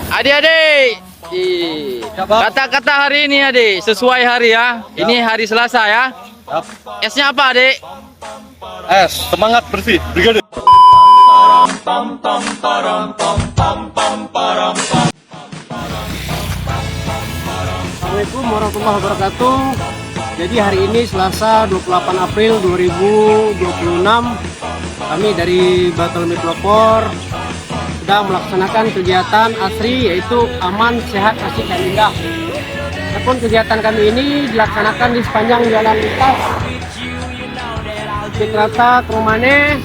Adik-adik, kata-kata hari ini adik, sesuai hari ya. Ini hari Selasa ya. S-nya apa adik? S, semangat bersih, brigade. Assalamualaikum warahmatullahi wabarakatuh. Jadi hari ini Selasa 28 April 2026, kami dari Batalion Pelopor sedang melaksanakan kegiatan ASRI, yaitu aman, sehat, asik, dan indah. Adapun kegiatan kami ini dilaksanakan di sepanjang jalan lintas Cikrata Kromane,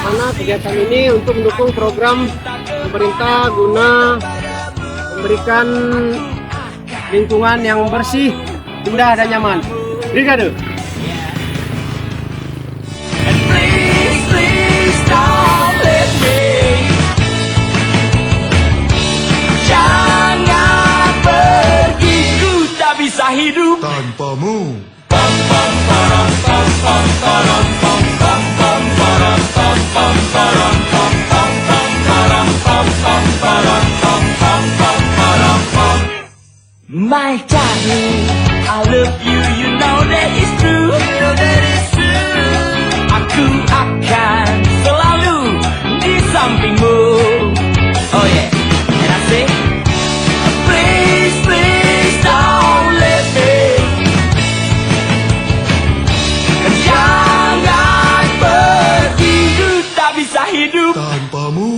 mana kegiatan ini untuk mendukung program pemerintah guna memberikan lingkungan yang bersih, indah, dan nyaman. Brigade. Jangan pergi, ku tak bisa hidup tanpamu. My darling, I love you, you know that it's true. Aku akan selalu di sampingmu. Oh yeah, and I say, please, please don't let me. Jangan pergi, ku tak bisa hidup Tanpamu.